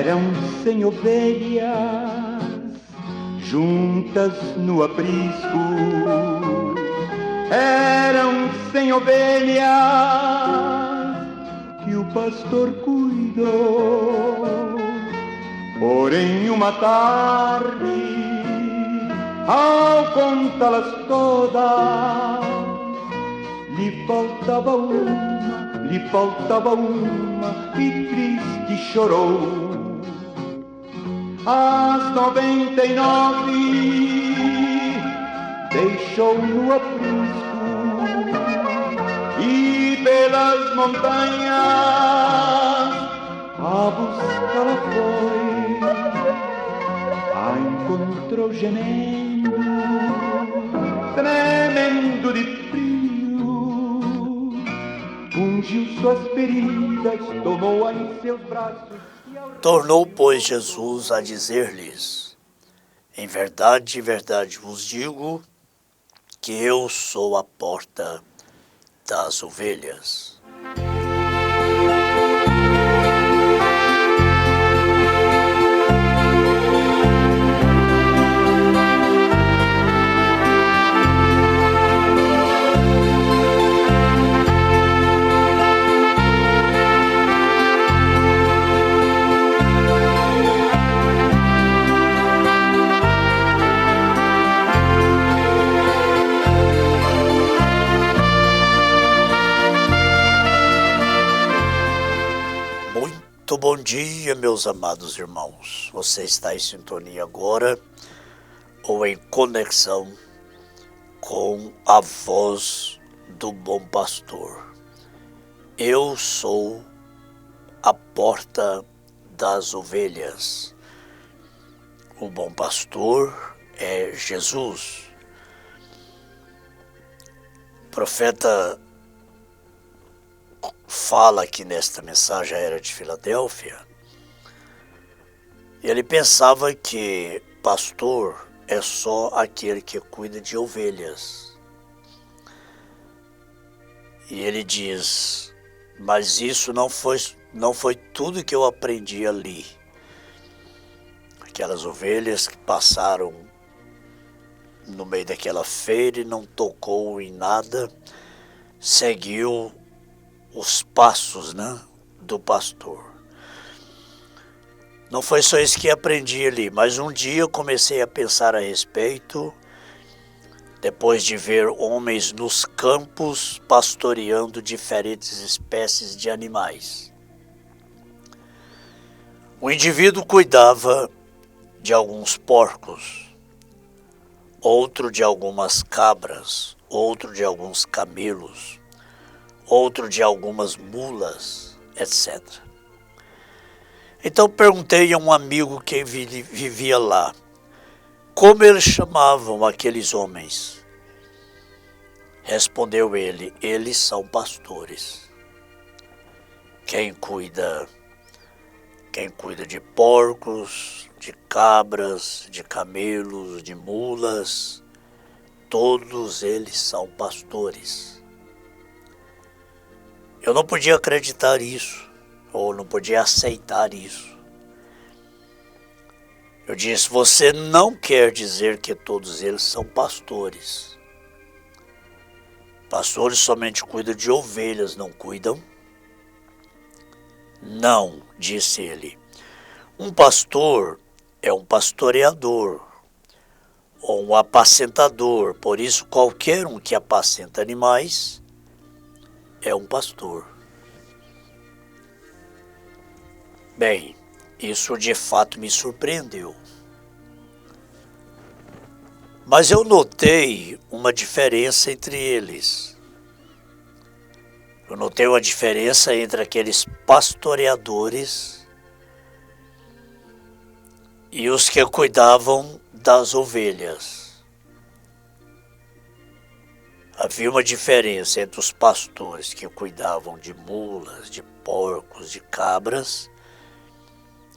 Eram 100 ovelhas juntas no aprisco. Eram 100 ovelhas que o pastor cuidou. Porém, uma tarde, ao contá-las todas, lhe faltava uma e triste chorou. As 99 deixou no aprisco e pelas montanhas a buscá-la foi. A encontrou gemendo, tremendo de frio, ungiu suas feridas, tomou-a em seus braços. Tornou, pois, Jesus a dizer-lhes: em verdade, vos digo, que eu sou a porta das ovelhas. Muito bom dia, meus amados irmãos. Você está em sintonia agora ou em conexão com a voz do bom pastor. Eu sou a porta das ovelhas. O bom pastor é Jesus. O profeta fala aqui nesta mensagem à era de Filadélfia. Ele pensava que pastor é só aquele que cuida de ovelhas. E ele diz: mas isso não foi tudo que eu aprendi ali. Aquelas ovelhas que passaram no meio daquela feira e não tocou em nada, seguiu os passos, do pastor. Não foi só isso que aprendi ali, mas um dia eu comecei a pensar a respeito, depois de ver homens nos campos pastoreando diferentes espécies de animais. O indivíduo cuidava de alguns porcos, outro de algumas cabras, outro de alguns camelos, outro de algumas mulas, etc. Então perguntei a um amigo que vivia lá, como eles chamavam aqueles homens. Respondeu ele: eles são pastores. Quem cuida de porcos, de cabras, de camelos, de mulas, todos eles são pastores. Eu não podia acreditar isso, ou não podia aceitar isso. Eu disse: você não quer dizer que todos eles são pastores. Pastores somente cuidam de ovelhas, não cuidam? Não, disse ele. Um pastor é um pastoreador, ou um apacentador. Por isso, qualquer um que apacenta animais é um pastor. Bem, isso de fato me surpreendeu. Mas eu notei uma diferença entre eles. Eu notei uma diferença entre aqueles pastoreadores e os que cuidavam das ovelhas. Havia uma diferença entre os pastores que cuidavam de mulas, de porcos, de cabras.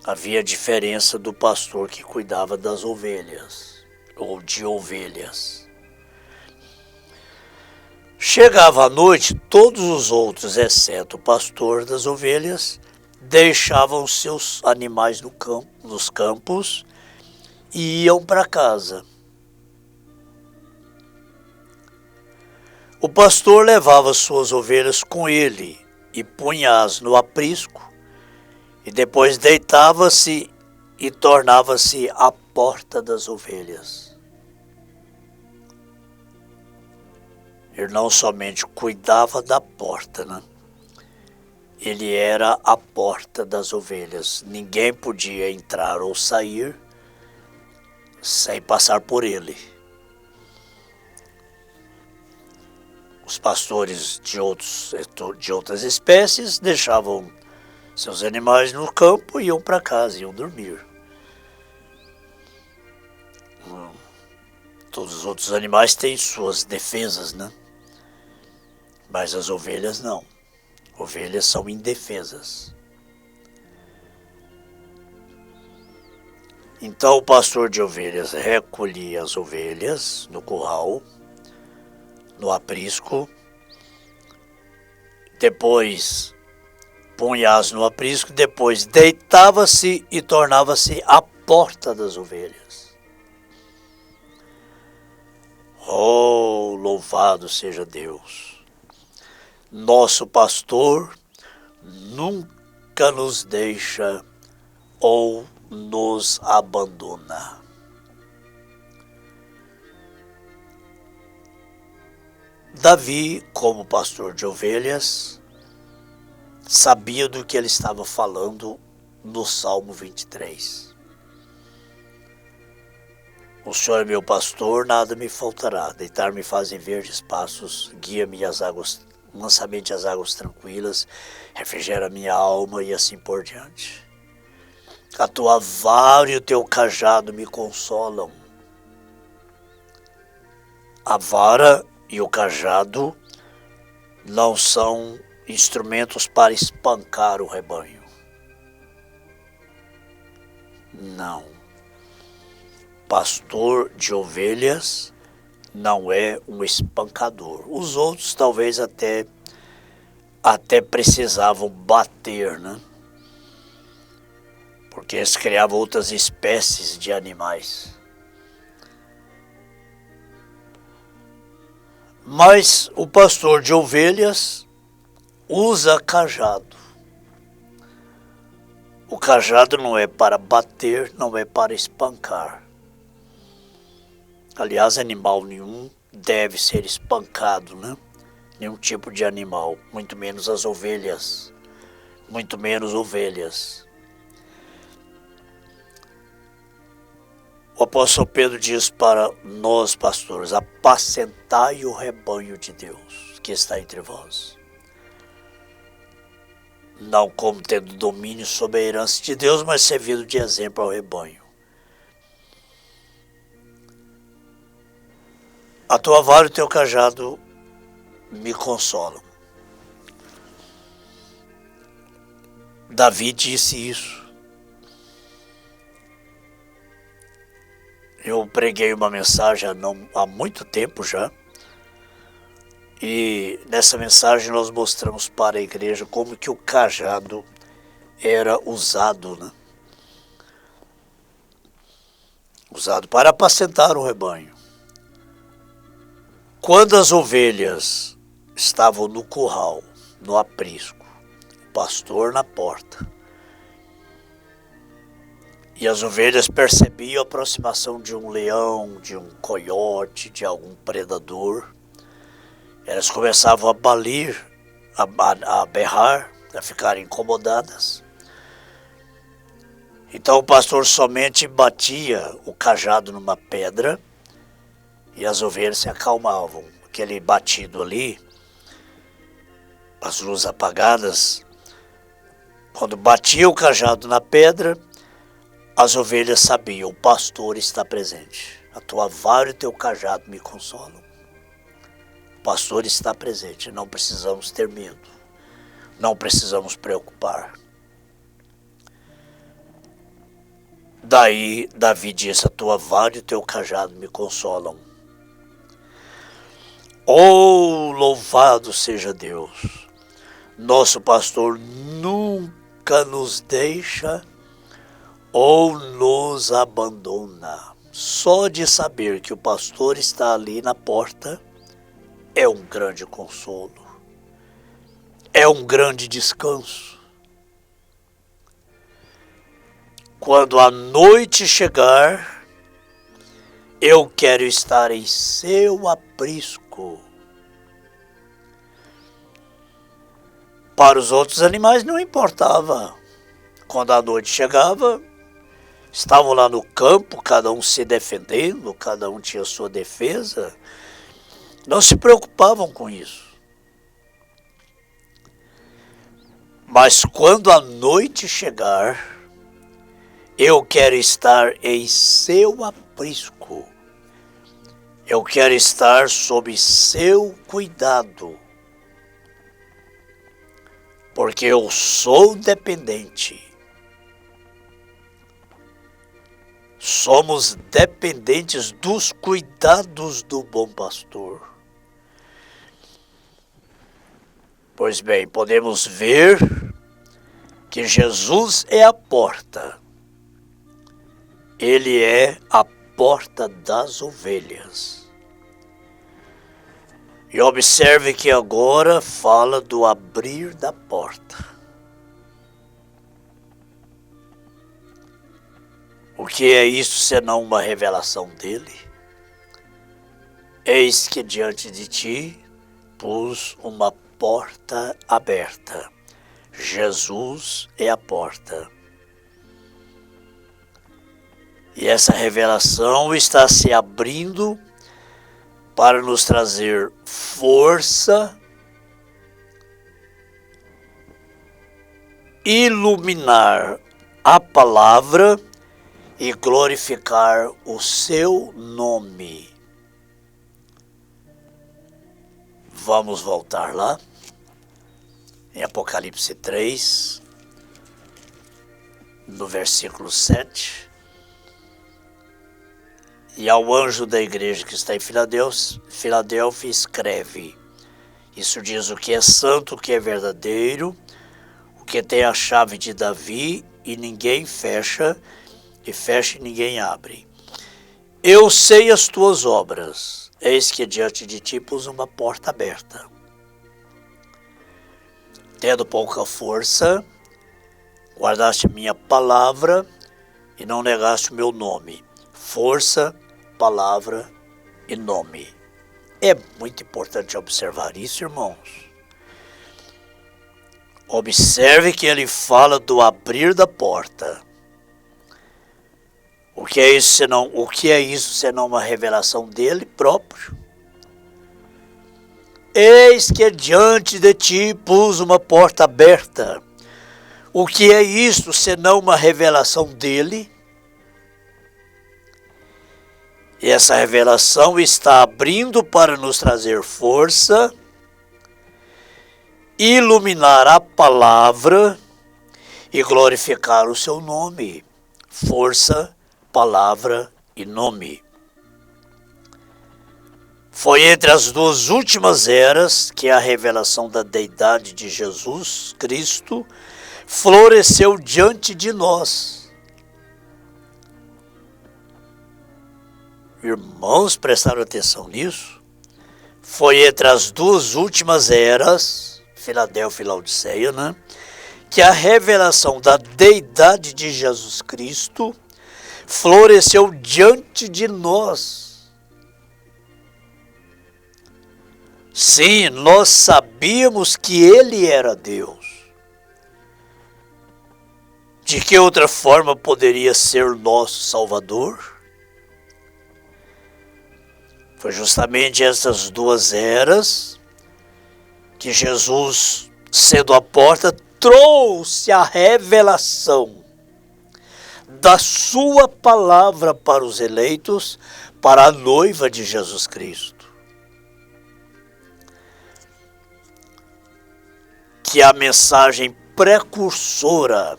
Havia diferença do pastor que cuidava das ovelhas, ou de ovelhas. Chegava à noite, todos os outros, exceto o pastor das ovelhas, deixavam seus animais nos campos e iam para casa. O pastor levava suas ovelhas com ele e punha-as no aprisco, e depois deitava-se e tornava-se à porta das ovelhas. Ele não somente cuidava da porta, né? Ele era a porta das ovelhas. Ninguém podia entrar ou sair sem passar por ele. Os pastores de outras espécies deixavam seus animais no campo e iam para casa, iam dormir. Todos os outros animais têm suas defesas, né? Mas as ovelhas não. Ovelhas são indefesas. Então o pastor de ovelhas recolhia as ovelhas no curral, no aprisco, depois punha-as no aprisco, depois deitava-se e tornava-se à porta das ovelhas. Oh, louvado seja Deus! Nosso pastor nunca nos deixa ou nos abandona. Davi, como pastor de ovelhas, sabia do que ele estava falando no Salmo 23. O Senhor é meu pastor, nada me faltará. Deitar-me faz em verdes passos, guia-me mansamente às águas tranquilas, refrigera minha alma e assim por diante. A tua vara e o teu cajado me consolam. A vara e o cajado não são instrumentos para espancar o rebanho. Não. Pastor de ovelhas não é um espancador. Os outros talvez até precisavam bater, né? Porque eles criavam outras espécies de animais. Mas o pastor de ovelhas usa cajado. O cajado não é para bater, não é para espancar. Aliás, animal nenhum deve ser espancado, né? Nenhum tipo de animal, muito menos as ovelhas. Muito menos ovelhas. O apóstolo Pedro diz para nós, pastores, apacentai o rebanho de Deus que está entre vós. Não como tendo domínio sobre a herança de Deus, mas servindo de exemplo ao rebanho. A tua vara e o teu cajado me consolam. Davi disse isso. Eu preguei uma mensagem há muito tempo já. E nessa mensagem nós mostramos para a igreja como que o cajado era usado, né? Usado para apacentar o rebanho. Quando as ovelhas estavam no curral, no aprisco, o pastor na porta, e as ovelhas percebiam a aproximação de um leão, de um coiote, de algum predador, elas começavam a balir, a berrar, a ficar incomodadas. Então o pastor somente batia o cajado numa pedra e as ovelhas se acalmavam. Aquele batido ali, as luzes apagadas, quando batia o cajado na pedra, as ovelhas sabiam, o pastor está presente. A tua vara e o teu cajado me consolam. O pastor está presente, não precisamos ter medo, não precisamos preocupar. Daí Davi disse, a tua vara e o teu cajado me consolam. Oh, louvado seja Deus! Nosso pastor nunca nunca nos deixa ou nos abandona. Só de saber que o pastor está ali na porta é um grande consolo, é um grande descanso. Quando a noite chegar, eu quero estar em seu aprisco. Para os outros animais não importava. Quando a noite chegava, estavam lá no campo, cada um se defendendo, cada um tinha sua defesa. Não se preocupavam com isso. Mas quando a noite chegar, eu quero estar em seu aprisco. Eu quero estar sob seu cuidado. Porque eu sou dependente. Somos dependentes dos cuidados do bom pastor. Pois bem, podemos ver que Jesus é a porta. Ele é a porta das ovelhas. E observe que agora fala do abrir da porta. O que é isso senão uma revelação dele? Eis que diante de ti pus uma porta aberta. Jesus é a porta. E essa revelação está se abrindo para nos trazer força, iluminar a palavra e glorificar o seu nome. Vamos voltar lá, em Apocalipse 3, no versículo 7. E ao anjo da igreja que está em Filadélfia escreve: isso diz o que é santo, o que é verdadeiro, o que tem a chave de Davi, e ninguém fecha, e fecha e ninguém abre. Eu sei as tuas obras, eis que diante de ti pus uma porta aberta. Tendo pouca força, guardaste minha palavra e não negaste o meu nome. Força, palavra e nome. É muito importante observar isso, irmãos. Observe que ele fala do abrir da porta. O que é isso senão uma revelação dele próprio? Eis que diante de ti pus uma porta aberta. O que é isso senão uma revelação dele? E essa revelação está abrindo para nos trazer força, iluminar a palavra e glorificar o seu nome. Força, palavra e nome. Foi entre as duas últimas eras que a revelação da deidade de Jesus Cristo floresceu diante de nós. Irmãos, prestaram atenção nisso? Foi entre as duas últimas eras, Filadélfia e Laodiceia, né? Que a revelação da deidade de Jesus Cristo floresceu diante de nós. Sim, nós sabíamos que ele era Deus. De que outra forma poderia ser nosso Salvador? Foi justamente essas duas eras que Jesus, sendo a porta, trouxe a revelação da sua palavra para os eleitos, para a noiva de Jesus Cristo. Que a mensagem precursora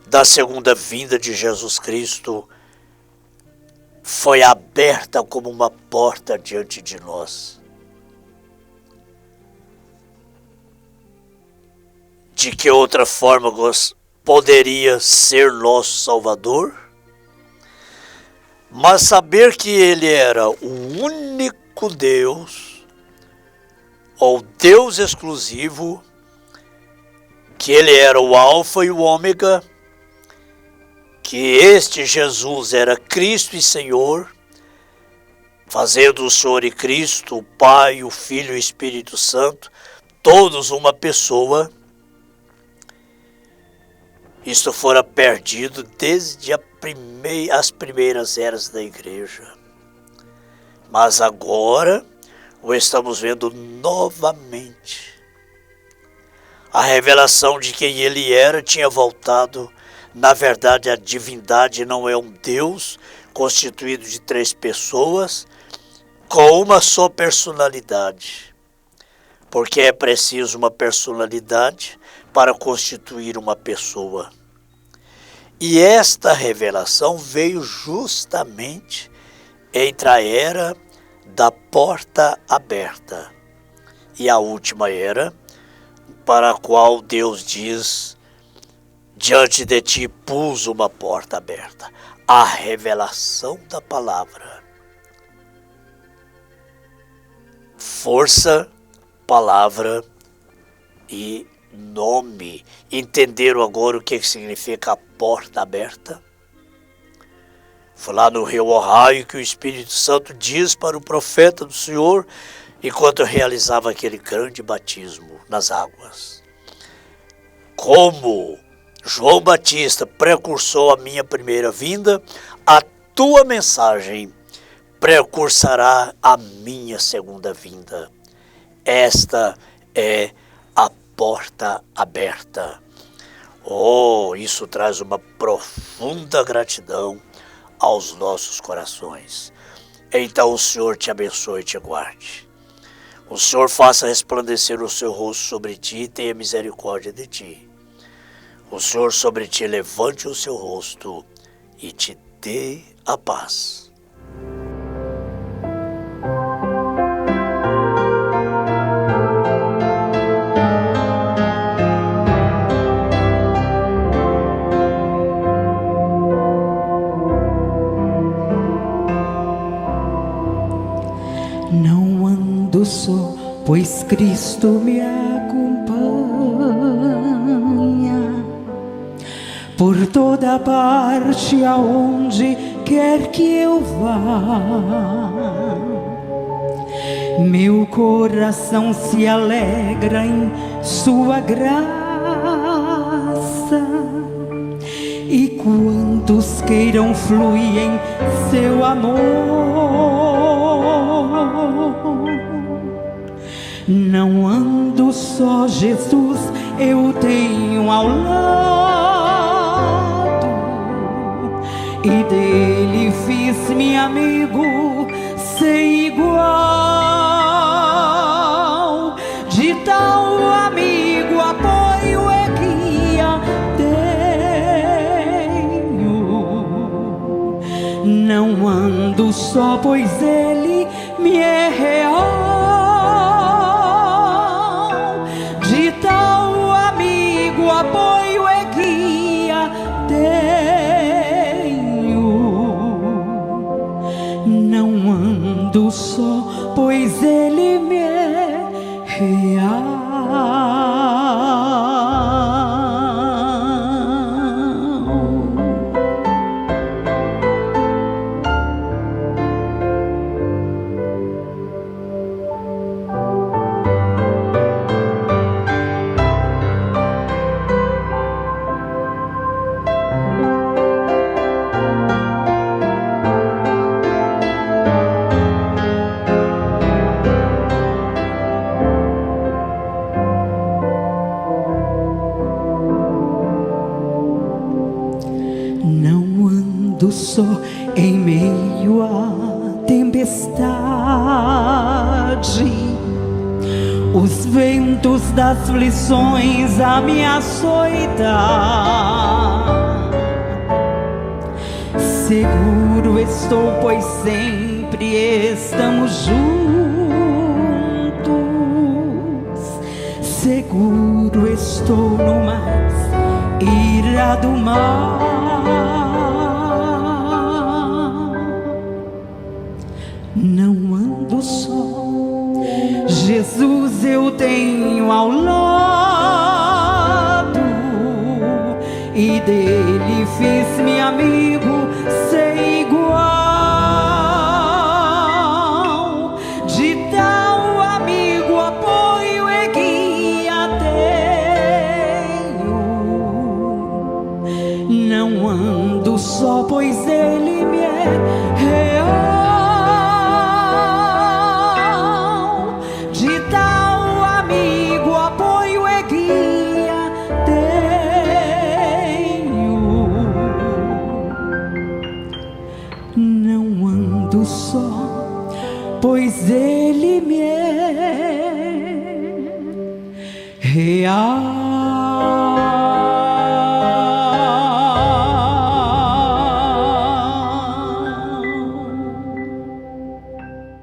da segunda vinda de Jesus Cristo foi aberta como uma porta diante de nós. De que outra forma poderia ser nosso Salvador, mas saber que Ele era o único Deus, ou Deus exclusivo, que Ele era o Alfa e o Ômega, que este Jesus era Cristo e Senhor, fazendo o Senhor e Cristo, o Pai, o Filho e o Espírito Santo, todos uma pessoa. Isto fora perdido desde as primeiras eras da igreja. Mas agora o estamos vendo novamente. A revelação de quem Ele era tinha voltado. Na verdade, a divindade não é um Deus constituído de 3 pessoas com uma só personalidade. Porque é preciso uma personalidade para constituir uma pessoa. E esta revelação veio justamente entre a era da porta aberta e a última era, para a qual Deus diz: diante de ti pus uma porta aberta. A revelação da palavra. Força, palavra e nome. Entenderam agora o que significa a porta aberta? Foi lá no rio Ohio que o Espírito Santo diz para o profeta do Senhor, enquanto realizava aquele grande batismo nas águas: como João Batista precursou a minha primeira vinda, a tua mensagem precursará a minha segunda vinda. Esta é a porta aberta. Oh, isso traz uma profunda gratidão aos nossos corações. Então o Senhor te abençoe e te guarde. O Senhor faça resplandecer o seu rosto sobre ti e tenha misericórdia de ti. O Senhor sobre ti levante o seu rosto e te dê a paz. Não ando só, pois Cristo me acompanha. Por toda parte, aonde quer que eu vá, meu coração se alegra em sua graça. E quantos queiram fluir em seu amor, não ando só, Jesus eu tenho ao lado, e dele fiz-me amigo sem igual. De tal amigo apoio e guia tenho. Não ando só, pois ele me é real. De tal amigo apoio e guia tenho. Não ando só, pois ele me é real. Não ando só em meio à tempestade, os ventos das aflições a me açoitar. Seguro estou, pois sempre estamos juntos. Seguro estou no mais ira do mal. Não ando só, Jesus eu tenho ao lado, e dele fiz-me amigo, sei igual. De tal amigo apoio e guia tenho. Não ando só, pois ele me é real. De tal amigo apoio e guia tenho. Não ando só, pois ele me é real.